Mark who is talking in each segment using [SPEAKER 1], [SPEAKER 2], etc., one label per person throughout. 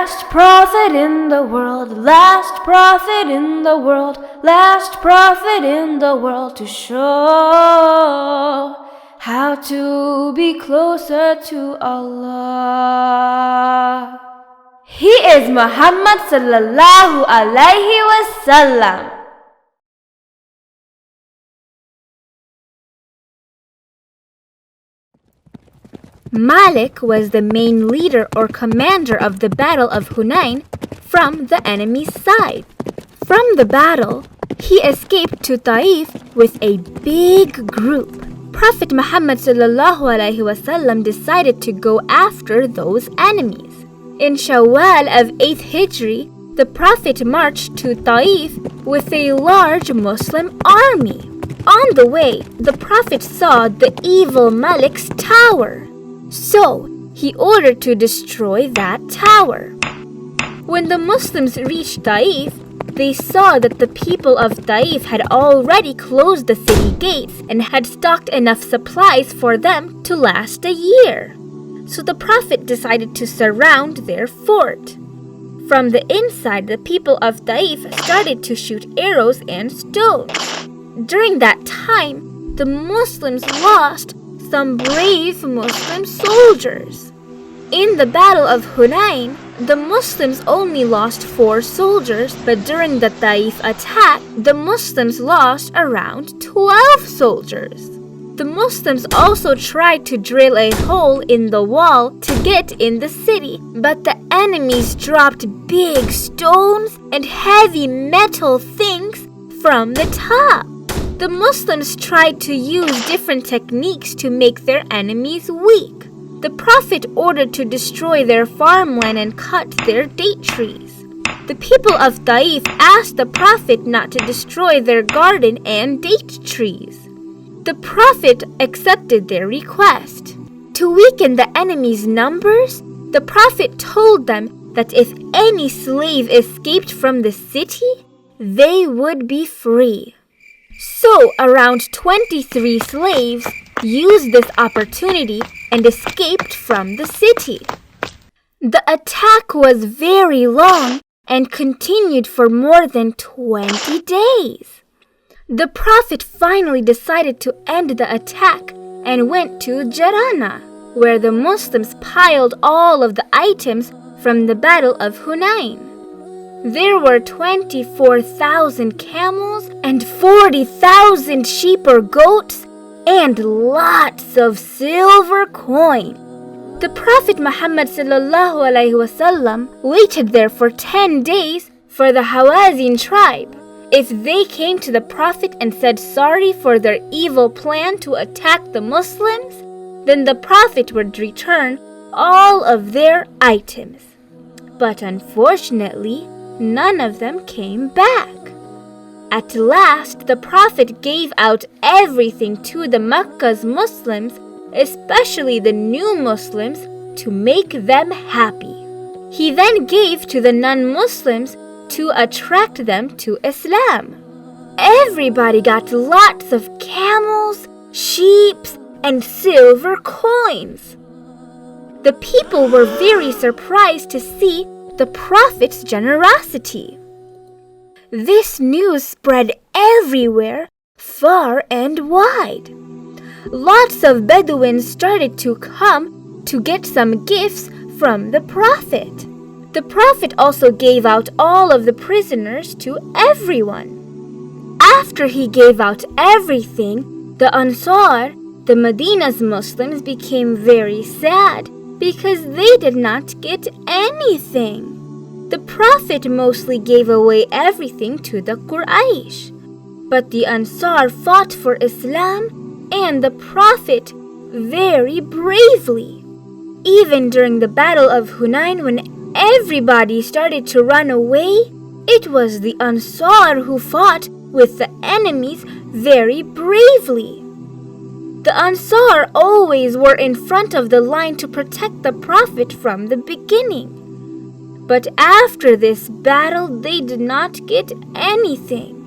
[SPEAKER 1] last prophet in the world, last prophet in the world, last prophet in the world to show how to be closer to Allah. He is Muhammad sallallahu alaihi wasallam.
[SPEAKER 2] Malik was the main leader or commander of the Battle of Hunain from the enemy's side. From the battle, he escaped to Taif with a big group. Prophet Muhammad ﷺ decided to go after those enemies. In Shawwal of 8th Hijri, the Prophet marched to Taif with a large Muslim army. On the way, the Prophet saw the evil Malik's tower. So, he ordered to destroy that tower. When the Muslims reached Taif, they saw that the people of Taif had already closed the city gates and had stocked enough supplies for them to last a year. So the Prophet decided to surround their fort. From the inside, the people of Taif started to shoot arrows and stones. During that time, the Muslims lost some brave Muslim soldiers. In the Battle of Hunain, the Muslims only lost 4 soldiers, but during the Taif attack, the Muslims lost around 12 soldiers. The Muslims also tried to drill a hole in the wall to get in the city, but the enemies dropped big stones and heavy metal things from the top. The Muslims tried to use different techniques to make their enemies weak. The Prophet ordered to destroy their farmland and cut their date trees. The people of Taif asked the Prophet not to destroy their garden and date trees. The Prophet accepted their request. To weaken the enemy's numbers, the Prophet told them that if any slave escaped from the city, they would be free. So, around 23 slaves used this opportunity and escaped from the city. The attack was very long and continued for more than 20 days. The Prophet finally decided to end the attack and went to Jarana, where the Muslims piled all of the items from the Battle of Hunain. There were 24,000 camels and 40,000 sheep or goats and lots of silver coin. The Prophet Muhammad ﷺ waited there for 10 days for the Hawazin tribe. If they came to the Prophet and said sorry for their evil plan to attack the Muslims, then the Prophet would return all of their items. But unfortunately, none of them came back. At last, the Prophet gave out everything to the Makkah's Muslims, especially the new Muslims, to make them happy. He then gave to the non-Muslims to attract them to Islam. Everybody got lots of camels, sheep, and silver coins. The people were very surprised to see the Prophet's generosity. This news spread everywhere, far and wide. Lots of Bedouins started to come to get some gifts from the Prophet. The Prophet also gave out all of the prisoners to everyone. After he gave out everything, the Ansar, the Medina's Muslims, became very sad because they did not get anything. The Prophet mostly gave away everything to the Quraysh. But the Ansar fought for Islam and the Prophet very bravely. Even during the Battle of Hunain, when everybody started to run away, it was the Ansar who fought with the enemies very bravely. The Ansar always were in front of the line to protect the Prophet from the beginning. But after this battle, they did not get anything.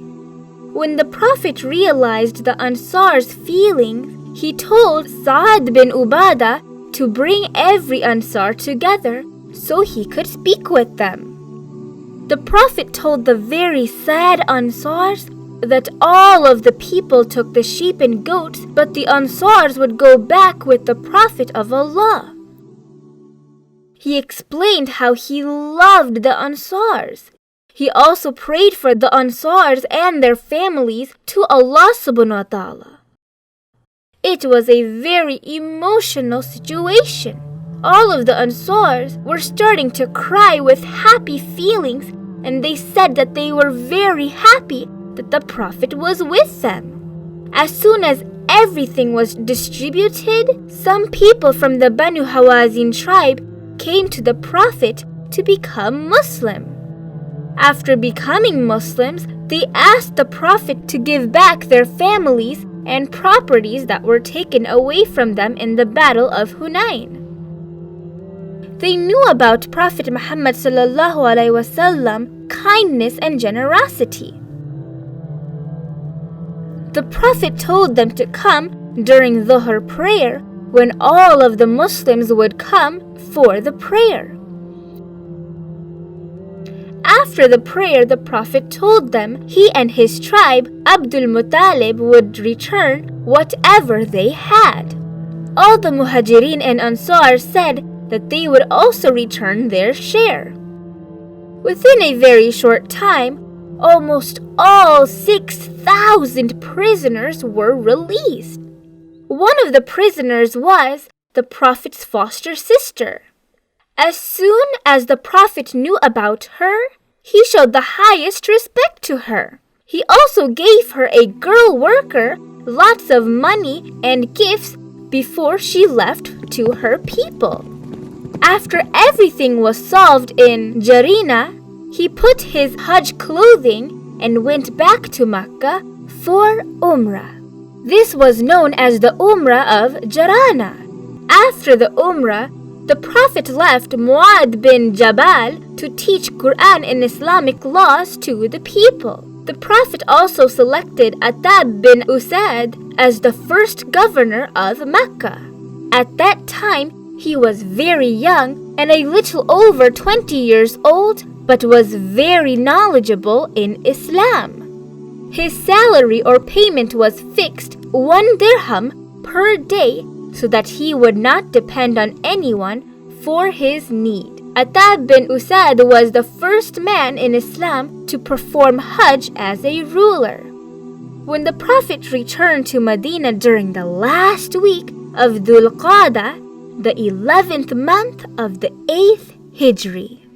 [SPEAKER 2] When the Prophet realized the Ansar's feelings, he told Sa'ad bin Ubadah to bring every Ansar together so he could speak with them. The Prophet told the very sad Ansars that all of the people took the sheep and goats, but the Ansars would go back with the Prophet of Allah. He explained how he loved the Ansars. He also prayed for the Ansars and their families to Allah subhanahu wa ta'ala. It was a very emotional situation. All of the Ansars were starting to cry with happy feelings, and they said that they were very happy that the Prophet was with them. As soon as everything was distributed, some people from the Banu Hawazin tribe came to the Prophet to become Muslim. After becoming Muslims, they asked the Prophet to give back their families and properties that were taken away from them in the Battle of Hunain. They knew about Prophet Muhammad sallallahu alaihi wasallam kindness and generosity. The Prophet told them to come during Dhuhr prayer when all of the Muslims would come for the prayer. After the prayer, the Prophet told them he and his tribe, Abdul Muttalib, would return whatever they had. All the Muhajirin and Ansar said that they would also return their share. Within a very short time, almost all 6,000 prisoners were released. One of the prisoners was the Prophet's foster sister. As soon as the Prophet knew about her, he showed the highest respect to her. He also gave her a girl worker, lots of money and gifts before she left to her people. After everything was solved in Jarina, he put his Hajj clothing and went back to Mecca for Umrah. This was known as the Umrah of Jarana. After the Umrah, the Prophet left Mu'adh bin Jabal to teach Quran and Islamic laws to the people. The Prophet also selected Attab bin Usaid as the first governor of Mecca. At that time, he was very young and a little over 20 years old, but was very knowledgeable in Islam. His salary or payment was fixed 1 dirham per day so that he would not depend on anyone for his need. Attab bin Usaid was the first man in Islam to perform Hajj as a ruler. When the Prophet returned to Medina during the last week of Dhul Qa'dah, the 11th month of the 8th Hijri.